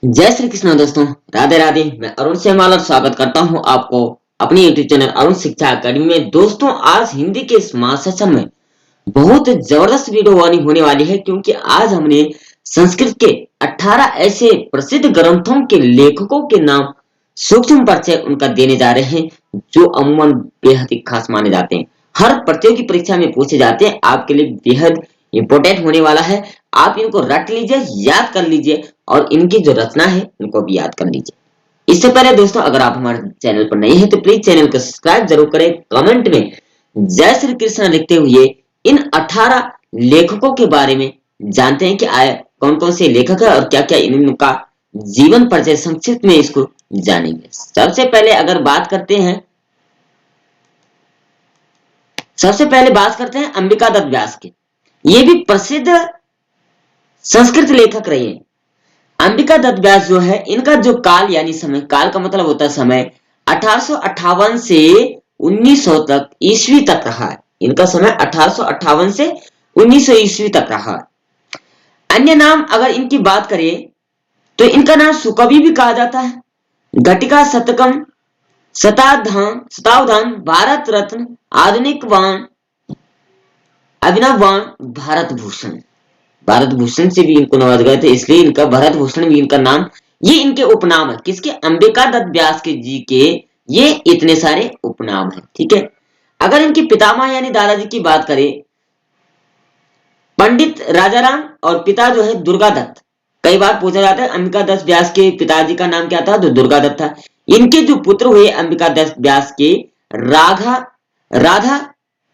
जय श्री कृष्ण दोस्तों। राधे राधे। मैं अरुण सेमाल और स्वागत करता हूं आपको अपनी यूट्यूब चैनल अरुण शिक्षा अकेडमी में। दोस्तों, आज हिंदी के इस महासेशन में बहुत जबरदस्त वीडियो होने वाली है, क्योंकि आज हमने संस्कृत के 18 ऐसे प्रसिद्ध ग्रंथों के लेखकों के नाम सूक्ष्म परिचय उनका देने जा रहे हैं, जो अमूमन बेहद ही खास माने जाते हैं। हर प्रतियोगी परीक्षा में पूछे जाते हैं, आपके लिए बेहद इंपोर्टेंट होने वाला है। आप इनको रट लीजिए, याद कर लीजिए और इनकी जो रचना है उनको भी याद कर लीजिए। इससे पहले दोस्तों, अगर आप हमारे चैनल पर नए हैं तो प्लीज चैनल को सब्सक्राइब जरूर करें। कमेंट में जय श्री कृष्ण लिखते हुए इन 18 लेखकों के बारे में जानते हैं कि आए कौन कौन से लेखक है और क्या क्या इनका जीवन परिचय संक्षिप्त में इसको जानेंगे। सबसे पहले बात करते हैं अंबिका दत्त व्यास की। ये भी प्रसिद्ध संस्कृत लेखक रहे हैं। अंबिका दत्त व्यास जो है, इनका जो काल यानी समय, काल का मतलब होता है समय, 1858 से 1900 तक ईस्वी तक रहा है। इनका समय 1858 से 1900 ईस्वी तक रहा है। अन्य नाम अगर इनकी बात करें तो इनका नाम सुकवि भी कहा जाता है। घटिका शतकम, शतावधान, भारत रत्न, आधुनिक वाण, अभिनव वाण, भारत भूषण। भारत भूषण से भी इनको नवाजा गया था, इसलिए इनका भारत भूषण भी इनका नाम, ये इनके उपनाम है। किसके? अंबिका दत्त व्यास के जी के ये इतने सारे उपनाम है। ठीक है। अगर इनके पितामह यानी दादाजी की बात करें, पंडित राजाराम और पिता जो है दुर्गा दत्त। कई बार पूछा जाता है अंबिका दत्त व्यास के पिताजी का नाम क्या था, तो दुर्गा दत्त था। इनके जो पुत्र हुए अंबिका दत्त व्यास के, राधा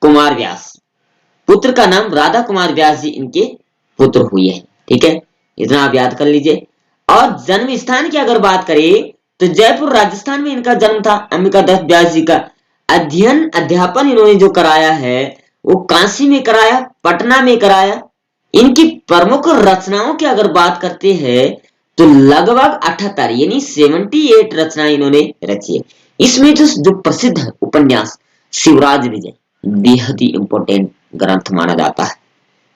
कुमार व्यास, पुत्र का नाम राधा कुमार व्यास जी इनके पुत्र हुए हैं। ठीक है, इतना आप याद कर लीजिए। और जन्म स्थान की अगर बात करें तो जयपुर राजस्थान में इनका जन्म था। अंबिका दत्त व्यास जी का अध्यापन इन्होंने जो कराया है वो काशी में कराया, पटना में कराया। इनकी प्रमुख रचनाओं की अगर बात करते हैं तो लगभग 78 यानी 78 रचनाएं इन्होंने रची है। इसमें जो प्रसिद्ध है उपन्यास शिवराज विजय, बेहद ही इंपॉर्टेंट ग्रंथ माना जाता है।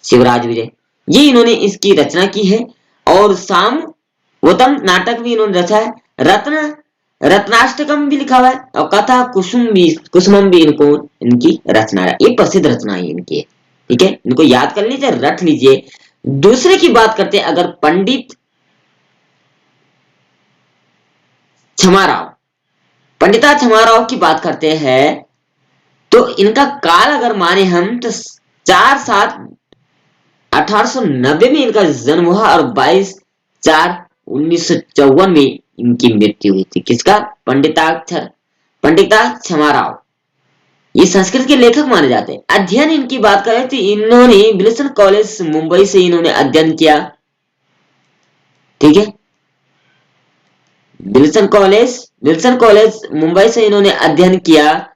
शिवराज विजय ये इन्होंने इसकी रचना की है। और सामवतम नाटक भी इन्होंने रचा है। रत्नाष्टकम भी लिखा हुआ है और कथा कुसुमम भी इनकी रचना है। ये प्रसिद्ध रचना है इनकी। ठीक है, इनको याद कर लीजिए, रट लीजिए। दूसरे की बात करते हैं अगर पंडिता क्षमाराव की बात करते हैं तो इनका काल अगर माने हम तो 4/7/1890 में इनका जन्म हुआ और 22/4/1954 में इनकी मृत्यु हुई थी। किसका? पंडिता क्षमाराव। ये संस्कृत के लेखक माने जाते हैं। अध्ययन इनकी बात करें तो इन्होंने विल्सन कॉलेज मुंबई से इन्होंने अध्ययन किया। ठीक है, विल्सन कॉलेज मुंबई से इन्होंने अध्ययन किया।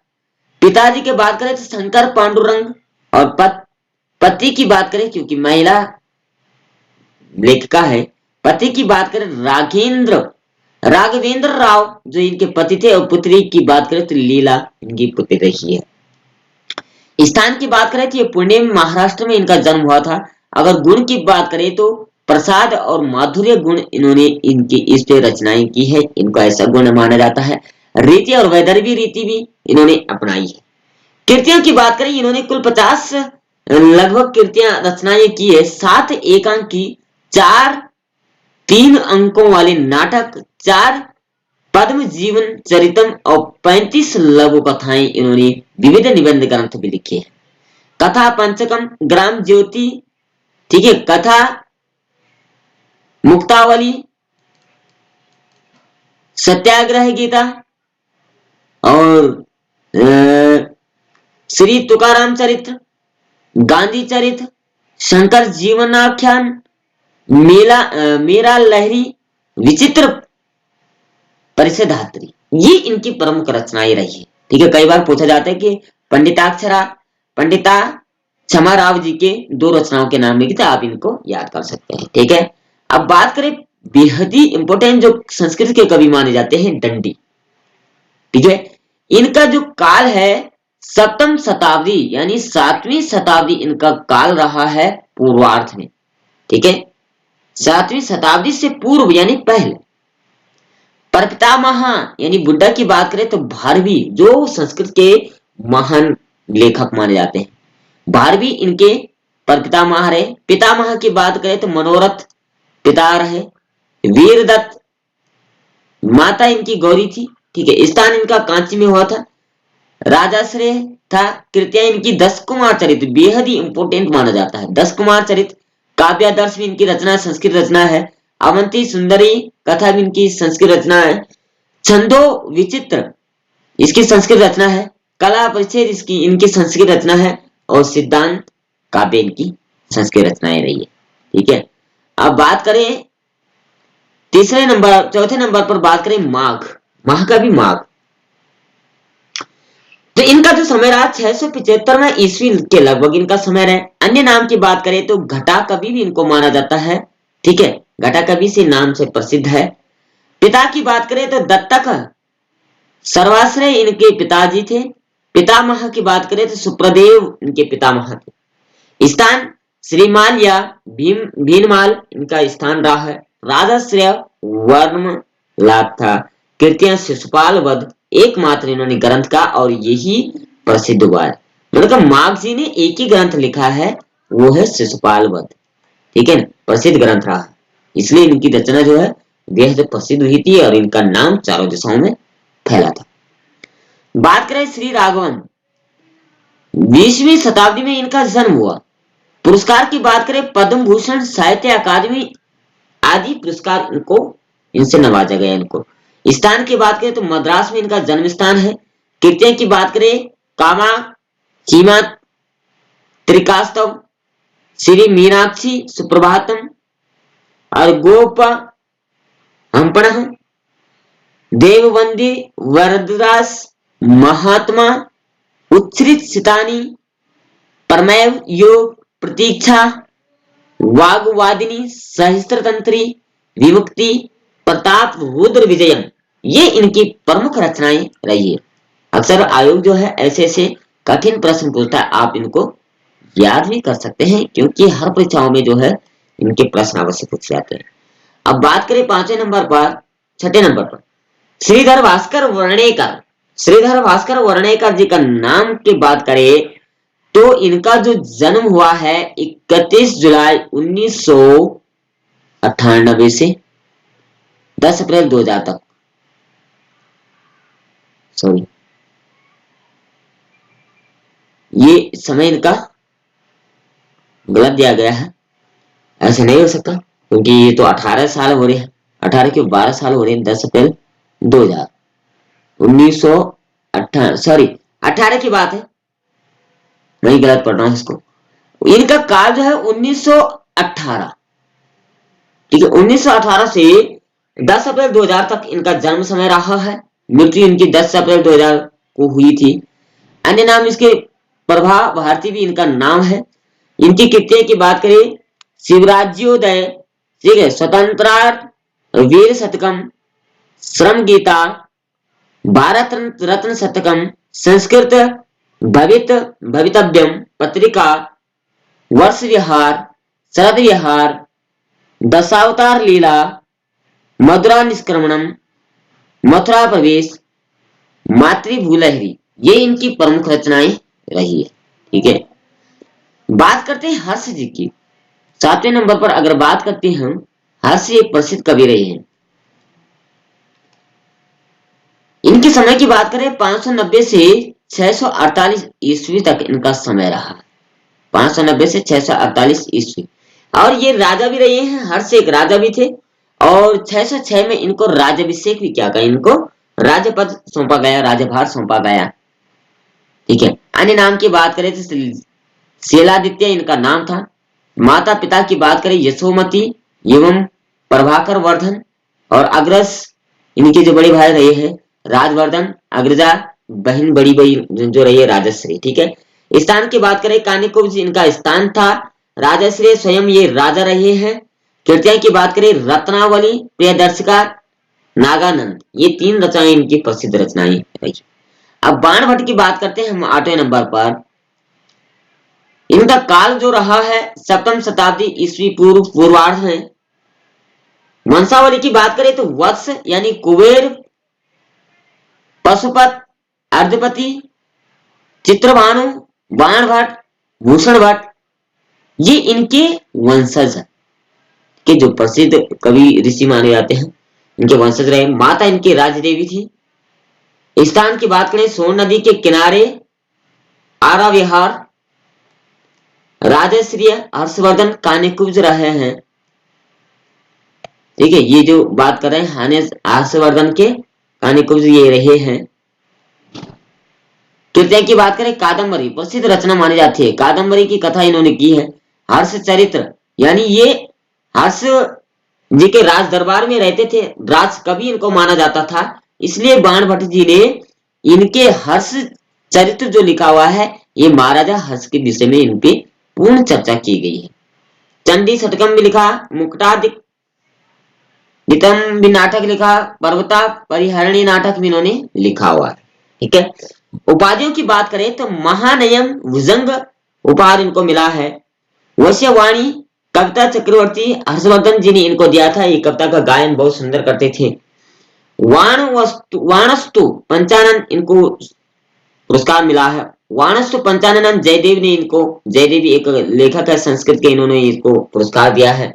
पिताजी की बात करें तो शंकर पांडुरंग, और पति की बात करें क्योंकि महिला लेखिका है, पति की बात करें राघवेंद्र राव जो इनके पति थे, और पुत्री की बात करें तो लीला इनकी पुत्री रही है। स्थान की बात करें तो ये पुणे महाराष्ट्र में इनका जन्म हुआ था। अगर गुण की बात करें तो प्रसाद और माधुर्य गुण इन्होंने इनकी इस पे रचनाएं की है। इनको ऐसा गुण माना जाता है। रीति और वैदर्भी रीति भी इन्होंने अपनाई है। कृतियों की बात करें, इन्होंने कुल 50 लगभग कृतियां रचनाएं की है। 7 एकांक की, 4 3 अंकों वाले नाटक, 4 पद्म जीवन चरितम और 35 लघु कथाएं इन्होंने विविध निबंध ग्रंथ भी लिखे हैं। कथा पंचकम, ग्राम ज्योति, ठीक है, कथा मुक्तावली, सत्याग्रह गीता और श्री तुकाराम चरित्र, गांधी चरित्र, शंकर जीवनाख्यान, मेरा लहरी, विचित्र परिषदात्री, ये इनकी प्रमुख रचनाएं रही है। ठीक है, कई बार पूछा जाता है कि पंडिता क्षमाराव जी के 2 रचनाओं के नाम लिखे थे, आप इनको याद कर सकते हैं। ठीक है, अब बात करें बेहद ही इंपोर्टेंट जो संस्कृत के कवि माने जाते हैं, दंडी। ठीक है, इनका जो काल है 7वीं शताब्दी यानी 7वीं शताब्दी इनका काल रहा है पूर्वार्ध में। ठीक है, 7वीं शताब्दी से पूर्व यानी पहले परपितामह यानी बुड्ढा की बात करें तो भारवी, जो संस्कृत के महान लेखक माने जाते हैं, भारवी इनके परपितामह रहे। पितामह की बात करें तो मनोरथ पिता रहे। वीरदत्त, माता इनकी गौरी थी, ठीक है। स्थान इनका कांची में हुआ था। राजाश्रय था। कृतियां इनकी 10 कुमार चरित, बेहद ही इंपोर्टेंट माना जाता है। 10 कुमार चरित, काव्यादर्श भी इनकी रचना, संस्कृत रचना है। अवंती सुंदरी कथा भी इनकी संस्कृत रचना है। छंदो विचित्र इसकी संस्कृत रचना है। कला परिच्छेद इसकी इनकी संस्कृत रचना है। और सिद्धांत काव्य इनकी संस्कृत रचनाएं रही है, ठीक है। अब बात करें चौथे नंबर पर बात करें माघ, महाकवि माघ। तो इनका जो समय रहा 675 ईस्वी के लगभग इनका समय रहे। अन्य नाम की बात करें तो घटा कवि भी इनको माना जाता है, ठीक है। घटा कवि से नाम से प्रसिद्ध है। पिता की बात करें तो दत्तक सर्वाश्रय इनके पिताजी थे। पितामह की बात करें तो सुप्रदेव इनके पितामह थे। स्थान श्रीमाल या भीनमाल इनका स्थान रहा है। राजाश्रय वर्म लाभ था। कृतियां शिशुपाल वध एकमात्र इन्होंने ग्रंथ का, और यही प्रसिद्ध हुआ है। मतलब माघ जी ने एक ही ग्रंथ लिखा है, वो है शिशुपाल वध, ठीक है ना, प्रसिद्ध ग्रंथ रहा है। इसलिए इनकी रचना जो है बेहद प्रसिद्ध हुई थी और इनका नाम चारों दिशाओं में फैला था। बात करें श्री राघवन, 20वीं शताब्दी में इनका जन्म हुआ। पुरस्कार की बात करें पद्म भूषण, साहित्य अकादमी आदि पुरस्कार इनसे नवाजा गया इनको। स्थान की बात करें तो मद्रास में इनका जन्म स्थान है। कृतियां की बात करें कामा चीमा त्रिकास्तव, श्री मीनाक्षी सुप्रभातम और गोप हंपण, देववंदी वरददास महात्मा उच्छ्रित सितानी, परमैव योग प्रतीक्षा, वाग्वादिनी सहस्त्रतंत्री, विमुक्ति, प्रताप रुद्र विजयम, ये इनकी प्रमुख रचनाएं रही है। अक्सर आयोग जो है ऐसे ऐसे कठिन प्रश्न पूछता है, आप इनको याद भी कर सकते हैं क्योंकि हर परीक्षाओं में जो है इनके प्रश्न अवश्य पूछे जाते हैं। अब बात करें छठे नंबर पर श्रीधर भास्कर वर्णेकर। श्रीधर भास्कर वर्णेकर जी का नाम की बात करें तो इनका जो जन्म हुआ है 31 जुलाई 1998 से 10 अप्रैल 2000 तक, सॉरी ये समय इनका गलत दिया गया है, ऐसे नहीं हो सकता क्योंकि ये तो 18 साल हो रहे हैं, 18 के 12 साल हो रहे हैं। 10 अप्रैल 2000, 1918, सॉरी 18 की बात है, मैं गलत पढ़ रहा हूं इसको। इनका काल जो है 1918, ठीक है। 1918 से 10 अप्रैल 2000 तक इनका जन्म समय रहा है। मृत्यु इनकी 10 अप्रैल 2000 को हुई थी। अन्य नाम इसके प्रभा भारती भी इनका नाम है। इनकी कृतियों की बात करें शिवराज्योदय, ठीक है, स्वतंत्रार्थ, वीर शतकम, श्रम गीता, भारत रत्न शतकम, संस्कृत भवितव्यम पत्रिका, वर्ष विहार, शरद विहार, दशावतार लीला, मधुरा निष्क्रमणम, मथुरा प्रवेश, मातृभूलहरी, ये इनकी प्रमुख रचनाएं रही है, ठीक है। बात करते हैं हर्ष जी की। 7वें नंबर पर अगर बात करते हैं हम, हर्ष एक प्रसिद्ध कवि रहे हैं। इनके समय की बात करें 590 से 648 ईस्वी तक इनका समय रहा। 590 से 648 ईस्वी, और ये राजा भी रहे हैं। हर्ष एक राजा भी थे और 606 में इनको राज्याभिषेक भी किया गया, इनको राज्यपद सौंपा गया, राज्यभार सौंपा गया, ठीक है। अन्य नाम की बात करें तो शैलादित्य इनका नाम था। माता पिता की बात करें यशोमती एवं प्रभाकर वर्धन, और अग्रज इनके जो बड़े भाई रहे हैं राजवर्धन, अग्रजा बहन बड़ी बहन जो रही है राजश्री, ठीक है। स्थान की बात करें कानिकुब्ज इनका स्थान था। राजश्री स्वयं ये राजा रहे हैं। कृतियां की बात करें रत्नावली, प्रियदर्शिका, नागानंद, ये 3 रचनाएं इनकी प्रसिद्ध रचनाएं रही। अब बाण भट्ट की बात करते हैं हम 8वें नंबर पर। इनका काल जो रहा है 7वीं शताब्दी ईस्वी पूर्वार्ध में, वंशावली की बात करें तो वत्स यानी कुबेर, पशुपत, अर्धपति, चित्रभानु, बाणभट्ट, भूषण भट्ट, ये इनके वंशज हैं, के जो प्रसिद्ध कवि ऋषि माने जाते हैं, इनके वंशज रहे। माता इनकी राजदेवी थी। स्थान की बात करें, सोन नदी के किनारे आरा विहार, राजश्री हर्षवर्धन कान्यकुब्ज रहे हैं। ठीक है, ये जो बात कर रहे हैं हर्षवर्धन के कान्यकुब्ज ये रहे हैं। तृतीय की बात करें, कादम्बरी प्रसिद्ध रचना मानी जाती है। कादम्बरी की कथा इन्होंने की है। हर्ष चरित्र यानी ये हर्ष जी के राज दरबार में रहते थे, राज कवि इनको माना जाता था, इसलिए बाणभट्ट जी ने इनके हर्ष चरित्र जो लिखा हुआ है, ये महाराजा हर्ष के विषय में इनकी पूर्ण चर्चा की गई है। चंडी षटकम भी लिखा, मुक्तादिक भी नाटक लिखा, पर्वता परिहरणी नाटक भी इन्होंने लिखा हुआ है। ठीक है, उपाधियों की बात करें तो महानयम भुजंग उपाधि इनको मिला है। वश्यवाणी कविता चक्रवर्ती हर्षवर्धन जी ने इनको दिया था। ये कविता का गायन बहुत सुंदर करते थे। वाणस्तु पंचानन इनको पुरस्कार मिला है। वाणस्तु पंचानन जयदेव ने इनको, जयदेवी एक लेखक है संस्कृत के, इन्होंने इसको पुरस्कार दिया है।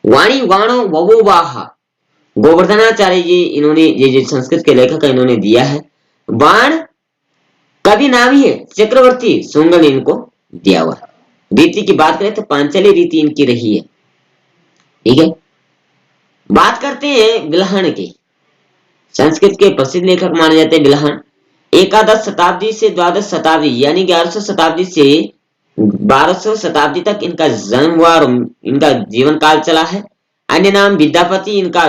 वाणी वाणो ववोवाहा गोवर्धनाचार्य जी इन्होंने, ये संस्कृत के लेखक है, इन्होंने दिया है। बाण कवि नाम ही है, चक्रवर्ती सुंग ने इनको दिया हुआ। रीति की बात करें तो पांचाली रीति इनकी रही है। ठीक है, बात करते हैं बिल्हण की। संस्कृत के प्रसिद्ध लेखक माने जाते हैं बिल्हण। एकादश शताब्दी से द्वादश शताब्दी यानी 1100 शताब्दी से 1200 शताब्दी तक इनका जन्म हुआ और इनका जीवन काल चला है। अन्य नाम विद्यापति इनका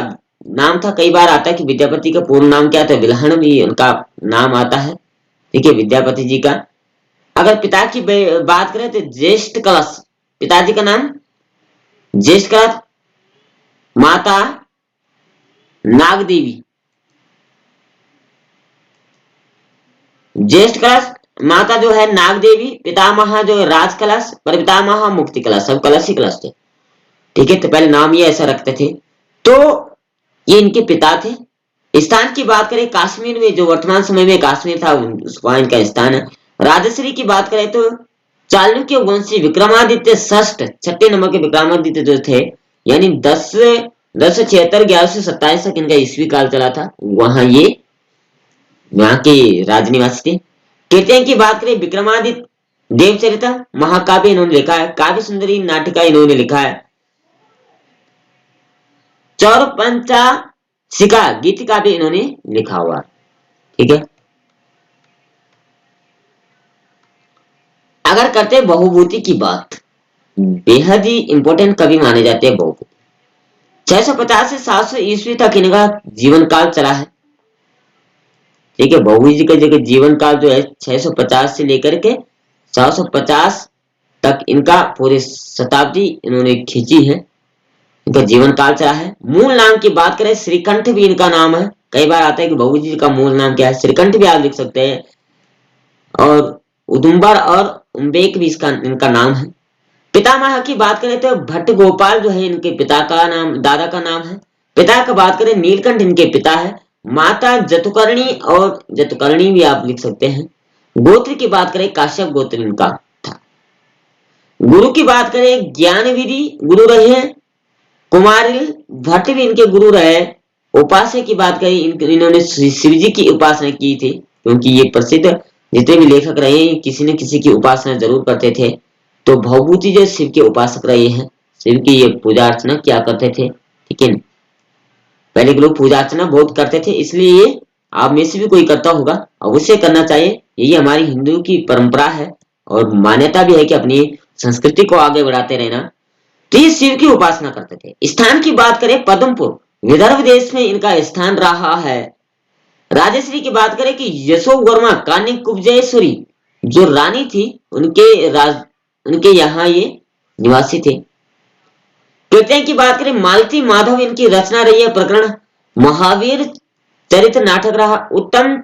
नाम था। कई बार आता है कि विद्यापति का पूर्ण नाम क्या था, बिल्हण भी उनका नाम आता है। ठीक है, विद्यापति जी का। अगर पिता की बात करें तो ज्येष्ठ कलश पिताजी का नाम, ज्येष्ठ कलश माता नागदेवी, ज्येष्ठ कलश माता जो है नागदेवी, पितामह जो है राज कलश, पर पितामह मुक्ति कलश, सब कलश ही कलश थे। ठीक है, तो पहले नाम ये ऐसा रखते थे। तो ये इनके पिता थे। स्थान की बात करें, कश्मीर में, जो वर्तमान समय में कश्मीर था, वहां इनका स्थान है। राजश्री की बात करें तो चालुक्य वंशी विक्रमादित्य षष्ठ, छठे नंबर के विक्रमादित्य जो थे, यानी 1076 1127 तक इनका ईस्वी काल चला था, वहां ये यहाँ के राजनिवासी थे। तृतीय की बात करें, विक्रमादित्य देवचरित्र महाकाव्य इन्होंने लिखा है। काव्य सुंदरी नाटिका इन्होंने लिखा है। चौरपंचा शिका गीत काव्य इन्होंने लिखा हुआ। ठीक है, अगर करते हैं बहुभूति की बात, बेहद ही इंपॉर्टेंट कवि माने जाते हैं बहुभूति। 650 से 700 ईस्वी तक इनका जीवन काल चला है। ठीक है, बहुभूति का जो जीवन काल जो है 650 से लेकर के 750 तक इनका पूरी शताब्दी इन्होंने खींची है। इनका जीवन काल चला है। मूल नाम की बात करें, श्रीकंठ भी इनका नाम है। कई बार आता है कि बहुभूति का मूल नाम क्या है, श्रीकंठ भी आप लिख सकते हैं, और उदुम्बर और उम्बेक भी इसका इनका नाम है। पितामह की बात करें तो भट्ट गोपाल जो है इनके पिता का नाम, दादा का नाम है। पिता का बात करें, नीलकंठ इनके पिता है। माता जतुकर्णी, और जतुकर्णी भी आप लिख सकते हैं। गोत्र की बात करें, काश्यप गोत्र इनका था। गुरु की बात करें, ज्ञानविधि गुरु रहे हैं। कुमारिल भट्ट भी इनके गुरु रहे। उपास्य की बात करें, इन्होंने शिव जी की उपासना की थी, क्योंकि ये प्रसिद्ध जितने भी लेखक रहे हैं किसी न किसी की उपासना जरूर करते थे। तो भवभूति जो शिव के उपासक रहे हैं, शिव की ये पूजा अर्चना किया करते थे। ठीक है, पहले के लोग पूजा अर्चना बहुत करते थे, इसलिए ये आप में से भी कोई करता होगा, अवश्य करना चाहिए। यही हमारी हिंदू की परंपरा है और मान्यता भी है कि अपनी संस्कृति को आगे बढ़ाते रहना। तो ये शिव की उपासना करते थे। स्थान की बात करें, पद्मपुर विदर्भ देश में इनका स्थान रहा है। राजश्री की बात करें कि यशोवर्मा कान्यकुब्जेश्वरी जो रानी थी, उनके यहाँ ये निवासी थे। तृतीय की बात करें, मालती माधव इनकी रचना रही है। प्रकरण महावीर चरित्र नाटक रहा। उत्तम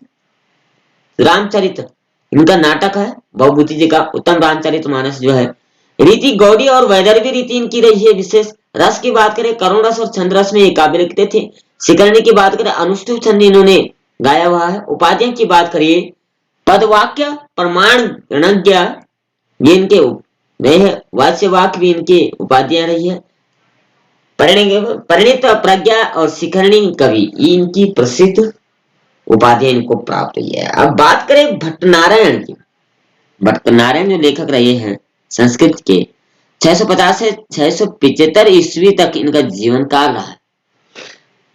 रामचरित्र इनका नाटक है। भवभूति जी का उत्तम रामचरित मानस जो है। रीति गौड़ी और वैदर्भी रीति इनकी रही है विशेष। रस की बात करें करुण रस और छंद रस में ये काबिल लिखते थे। शिकरणी की बात करें अनुष्ठुप छंद इन्होंने गाया हुआ है। उपाधियों की बात करिए पदवाक्य प्रमाण गणज्ञ ये इनके वे है। वाच्य वाक्य भी इनके उपाधियां रही है। परिणित प्रज्ञा और शिखरणी कवि इनकी प्रसिद्ध उपाधियां इनको प्राप्त हुई है। अब बात करें भट्टनारायण की। भट्टनारायण जो लेखक रहे हैं संस्कृत के 650 से 675 ईस्वी तक इनका जीवन काल रहा है।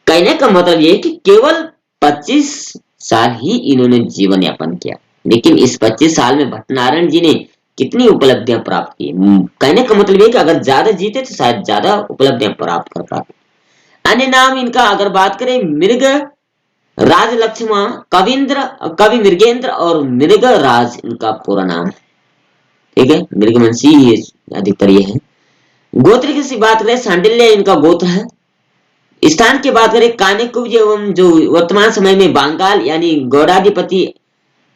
कहने का मतलब ये कि केवल 25 साल ही इन्होंने जीवन यापन किया, लेकिन इस 25 साल में भट्टनारायण जी ने कितनी उपलब्धियां प्राप्त की। कहने का मतलब ये कि अगर ज्यादा जीते तो शायद ज्यादा उपलब्धियां प्राप्त कर पाते। अन्य नाम इनका अगर बात करें मृग राज लक्ष्मण कविंद्र कवि मृगेंद्र और मृग राज इनका पूरा नाम है। ठीक है, मृगवंशी ये अधिकतर ये है। गोत्र की बात करें सांडिल्य इनका गोत्र है। स्थान की बात करें कानिकुब्ज एवं जो वर्तमान समय में बंगाल यानी गौड़ाधिपति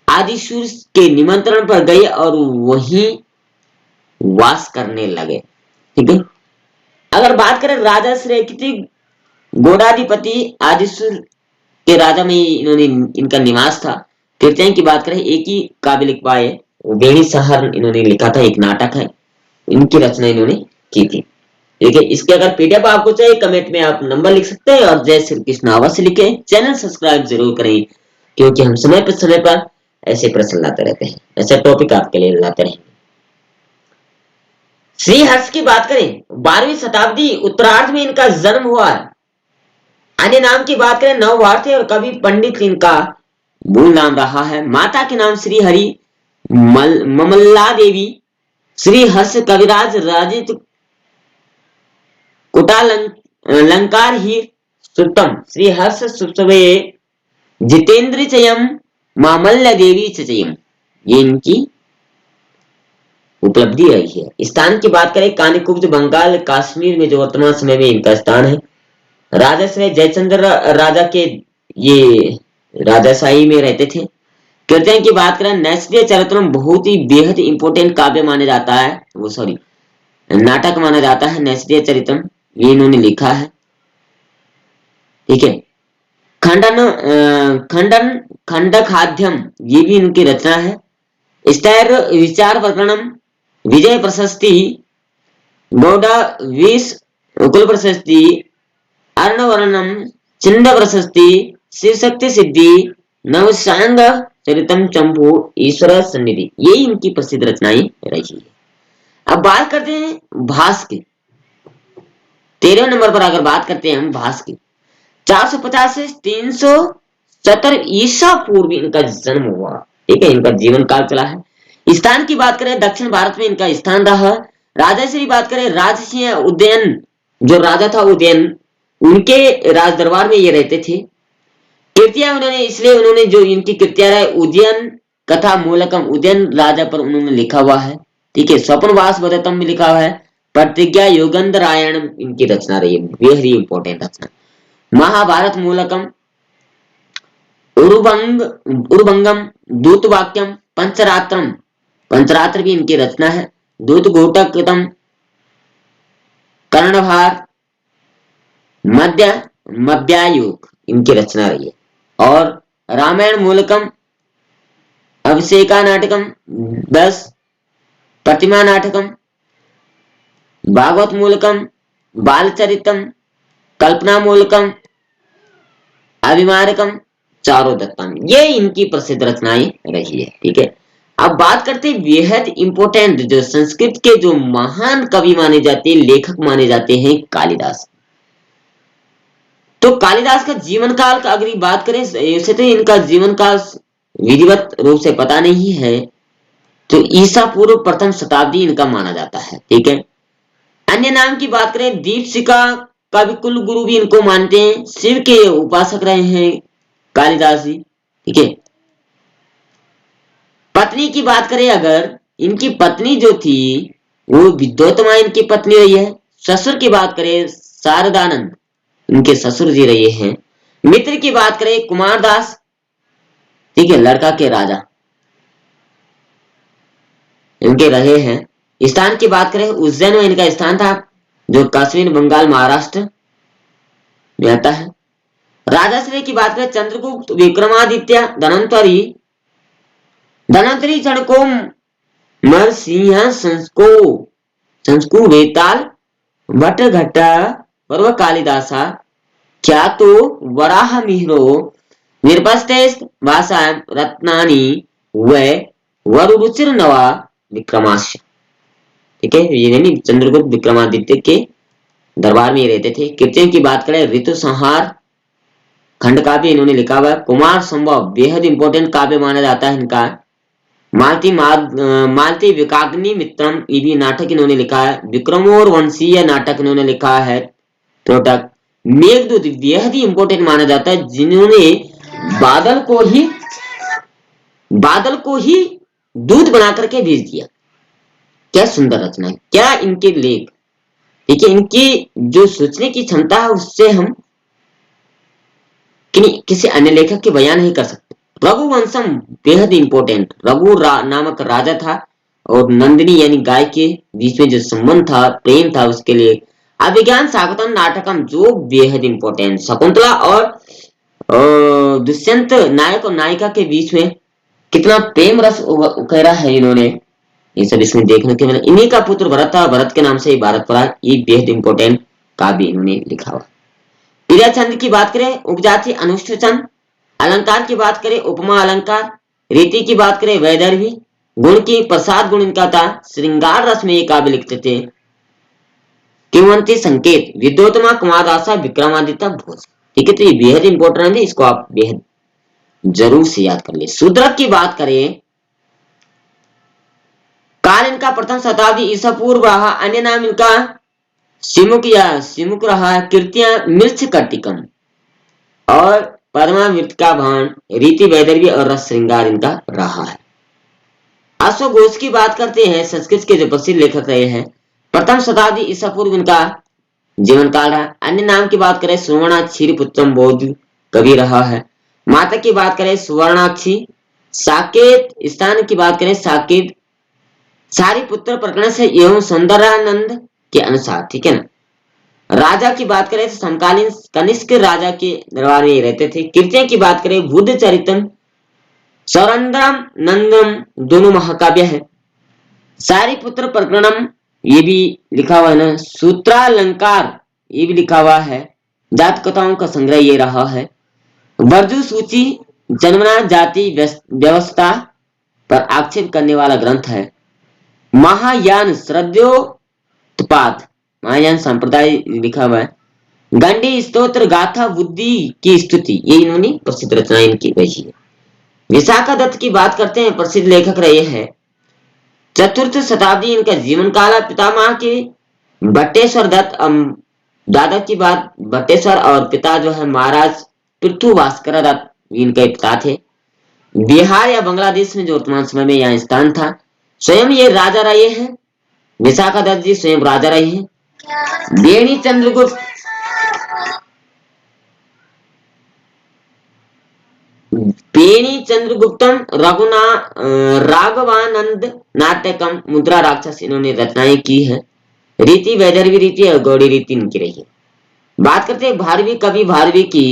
आदिशूर के निमंत्रण पर गए और वहीं वास करने लगे। ठीक है, अगर बात करें राजा श्रेय गौड़ाधिपति आदिशूर के राजा में इन्होंने इनका निवास था। कृतियों की बात करें एक ही काबिल लिख पाए बेणी शहर इन्होंने लिखा था, एक नाटक है, इनकी रचना इन्होंने की थी। ठीक है, इसके अगर पीडीएफ आपको चाहिए कमेंट में आप नंबर लिख सकते हैं और जय श्री कृष्ण अवश्य लिखें। चैनल सब्सक्राइब जरूर करें क्योंकि हम समय पर ऐसे प्रश्न लाते रहते हैं, ऐसे टॉपिक आपके लिए लाते रहेंगे। श्री हर्ष की बात करें 12वीं शताब्दी उत्तरार्ध में इनका जन्म हुआ है। अन्य नाम की बात करें नव भारती और कवि पंडित इनका मूल नाम रहा है। माता के नाम श्री हरि ममल्ला देवी। श्री हर्ष कविराज राजित कुटालंकार ही सुतम श्री हर्ष सुतवे जितेंद्र चयम मामल्य देवी चयम ये इनकी उपलब्धि रही है। स्थान की बात करें कानिकुब्ज बंगाल कश्मीर में जो वर्तमान समय में इनका स्थान है। राजश्री जयचंद्र राजा के ये राजाशाही में रहते थे। कृतियों की बात करें नैसर्गिक चरित्रम बहुत ही बेहद इंपोर्टेंट काव्य माना जाता है, वो सॉरी नाटक माना जाता है नैसर्गिक चरित्रम, ये इन्होंने लिखा है। ठीक है, खंडन खंड खाद्यम ये भी इनकी रचना है। स्थैर्य विचार प्रकरणम विजय प्रशस्ति गौड़ा विष कुल प्रशस्ति अर्णवर्णम चिंद प्रशस्ति शिव शक्ति सिद्धि नवसांग चरितम चंपू ईश्वर सन्निधि ये इनकी प्रसिद्ध रचनाएं रही है। अब बात करते हैं भास की। 13 नंबर पर अगर बात करते हैं हम भास की 450 से 370 ईसा पूर्व इनका जन्म हुआ। ठीक है, इनका जीवन काल चला है। स्थान की बात करें दक्षिण भारत में इनका स्थान रहा। राजा से बात करें राजसिंह उदयन जो राजा था उदयन उनके राज दरबार में ये रहते थे। कृतियां उन्होंने इसलिए उन्होंने जो इनकी कृतियां रहे उदयन कथा मूलकम उदयन राजा पर उन्होंने लिखा हुआ है। ठीक है, स्वप्नवास बदतम में लिखा हुआ है। प्रतिज्ञा योगंधरायण इनकी रचना रही है, वेरी इंपॉर्टेंट रचना। महाभारत मूलकम उरुभंगम दूतवाक्यम पंचरात्रम पंचरात्र भी इनकी रचना है। दूत घोटकतम कर्णभार मध्य मध्यायुग इनकी रचना रही है। और रामायण मूलकम अभिषेका नाटकम 10 प्रतिमा नाटकम भागवत मूलकम बालचरितम कल्पना मूलकम अभिमारकम चारों दत्तम ये इनकी प्रसिद्ध रचनाएं रही है। ठीक है, अब बात करते हैं बेहद इंपोर्टेंट जो संस्कृत के जो महान कवि माने जाते हैं लेखक माने जाते हैं कालिदास। तो कालिदास का जीवन काल का अगर बात करें वैसे तो इनका जीवन काल विधिवत रूप से पता नहीं है, तो ईसा पूर्व प्रथम शताब्दी इनका माना जाता है। ठीक है, अन्य नाम की बात करें दीपशिखा कवि कुल गुरु भी इनको मानते हैं। शिव के उपासक रहे हैं कालिदास जी। ठीक है, पत्नी की बात करें अगर इनकी पत्नी जो थी वो विद्योतमा इनकी पत्नी रही है। ससुर की बात करें शारदानंद इनके ससुर जी रहे हैं। मित्र की बात करें कुमारदास, ठीक है, लड़का के राजा इनके रहे हैं। स्थान की बात करें उज्जैन में इनका स्थान था, जो कश्मीर, बंगाल, महाराष्ट्र में आता है। राजाश्रय की बात करें चंद्रगुप्त, विक्रमादित्य, धनवंतरी, चणको, मरसिंह, संस्कु, वेताल, भट्टघट्ट, पर्व कालिदासा, ख्यातो, वराह मिहिरो, निर्पस्तेश, भाषाएं, रत्नानी, व वरुरुचिर नवा, विक्रमाश्य। ठीक है, ये नहीं चंद्रगुप्त विक्रमादित्य के दरबार में ही रहते थे। कृतियों की बात करें ऋतु संहार खंड काव्य इन्होंने लिखा हुआ है। कुमार संभव बेहद इंपॉर्टेंट काव्य माना जाता है इनका। मालती विकाग्नि मित्रम ये भी नाटक इन्होंने लिखा है। विक्रमोर वंशीय नाटक इन्होंने लिखा है। त्रोटक मेघदूत बेहद ही इंपॉर्टेंट माना जाता है, जिन्होंने बादल को ही दूध बना करके भेज दिया। क्या सुंदर रचना है, क्या इनके लेख। ठीक है, इनकी जो सोचने की क्षमता है उससे हम किसी अन्य लेखक के बयान नहीं कर सकते। रघुवंशम बेहद इंपॉर्टेंट। रघु नामक राजा था और नंदिनी यानी गाय के बीच में जो संबंध था, प्रेम था, उसके लिए। अभिज्ञान शाकुंतलम नाटकम जो बेहद इंपॉर्टेंट। शकुंतला और दुष्यंत नायक और नायिका के बीच में कितना प्रेम रस उकेरा है इन्होंने, ये सब इसमें देखने के मिला। इन्हीं का पुत्र भरत था, भरत के नाम से भारत पड़ा। ये बेहद इंपॉर्टेंट काव्य इन्होंने लिखा हुआ। क्रिया छंद की बात करें उपजाति अनुष्ठ छंद। अलंकार की बात करें उपमा अलंकार। रीति की बात करें वैदर्भी। गुण की प्रसाद गुण इनका था। श्रृंगार रस में ये काव्य लिखते थे। किंवंती संकेत विद्योतमा कुमारदासा विक्रमादित्य भोज। ठीक है, तो ये बेहद इंपॉर्टेंट है, इसको आप बेहद जरूर से याद कर ले। शूद्रक की बात करें काल इनका प्रथम शताब्दी ईसा पूर्व रहा। अन्य नाम इनका सिमुक रहा। कृतियां मिर्च कटिकम और परमावृत का भान, रीति वैदर्भी और रस श्रृंगार इनका रहा है। अश्वघोष की बात करते हैं, संस्कृत के जो प्रसिद्ध लेखक रहे हैं। प्रथम शताब्दी ईसा पूर्व इनका जीवन काल रहा। अन्य नाम की बात करें सुवर्णाक्षी पुत्रम बौद्ध कवि रहा है। माता की बात करें सुवर्णाक्षी। साकेत स्थान की बात करें साकेत सारी पुत्र प्रकरण से एवं सौंदर्यानंद के अनुसार। ठीक है ना। राजा की बात करें तो समकालीन कनिष्क राजा के दरबार में रहते थे। कृतियों की बात करें बुद्ध चरितम, सौरंद्रम, नंदम दोनों महाकाव्य है। सारी पुत्र प्रकरणम ये भी लिखा हुआ है ना। सूत्रालंकार ये भी लिखा हुआ है। जात कथाओं का संग्रह ये रहा है। वर्जु सूची जन्मना जाति व्यवस्था पर आक्षेप करने वाला ग्रंथ है। महायान श्रद्धोत्पाद महायान संप्रदाय लिखा हुआ है। गंडी स्तोत्र गाथा बुद्धि की स्तुति ये इन्होंने प्रसिद्ध रचना इनकी रही है। विशाखा दत्त की बात करते हैं, प्रसिद्ध लेखक रहे हैं। चतुर्थ शताब्दी इनका जीवन काल। पितामह के बट्टेश्वर दत्त, दादा की बात बट्टेश्वर और पिता जो है महाराज पृथु भास्कर दत्त इनके पिता थे। बिहार या बांग्लादेश में जो वर्तमान समय में यहाँ स्थान था। स्वयं ये राजा रहे हैं। विशाखा दत्त जी स्वयं राजा रहे हैं। बेणी चंद्रगुप्त बेणी चंद्रगुप्तम राघवानंद नाटकम मुद्रा राक्षस इन्होंने रचनाएं की है। रीति वैदर्भी रीति और गौड़ी रीति इनकी रही है। बात करते हैं भारवी कवि भारवी की।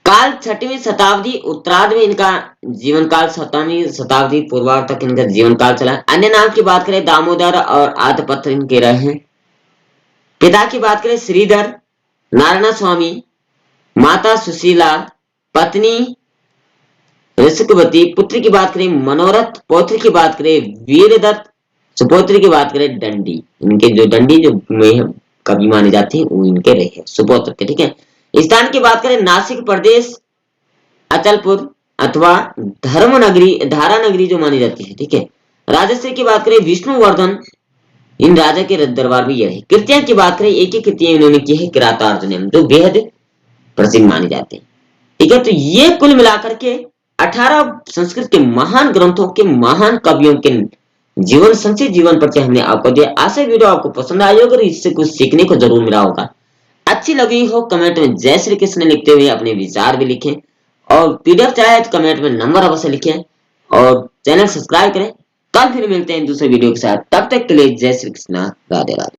काल 6वीं शताब्दी उत्तरार्ध में इनका जीवन काल, 7वीं शताब्दी पूर्वार्ध तक इनका जीवन काल चला। अन्य नाम की बात करें दामोदर और आदपत्र इनके रहे हैं। पिता की बात करें श्रीधर नारायण स्वामी, माता सुशीला, पत्नी ऋषिकवती, पुत्र की बात करें मनोरथ, पौत्र की बात करें वीरदत्त, सुपौत्र की बात करें दंडी। इनके जो दंडी जो कवि माने जाते हैं वो इनके रहे हैं सुपौत्र के। ठीक है, स्थान की बात करें नासिक प्रदेश, अचलपुर अथवा धर्मनगरी, धारा नगरी जो मानी जाती है। ठीक है, राजश्री की बात करें विष्णुवर्धन, इन राजा के दरबार में ये रहे। कृतियां की बात करें एक ही कृतियां इन्होंने की है किरातार्जुनीयम, जो बेहद प्रसिद्ध माने जाते हैं। ठीक है, तो ये कुल मिलाकर के 18 संस्कृत के महान ग्रंथों के महान कवियों के जीवन संक्षिप्त जीवन परिचय हमने आपको दिया। आशा वीडियो आपको पसंद आई होगी, इससे कुछ सीखने को जरूर मिला होगा। अच्छी लगी हो कमेंट में जय श्री कृष्ण लिखते हुए अपने विचार भी लिखें और पीडीएफ चाहे तो कमेंट में नंबर अवश्य लिखें और चैनल सब्सक्राइब करें। कल फिर मिलते हैं दूसरे वीडियो के साथ, तब तक के लिए जय श्री कृष्णा, राधे राधे।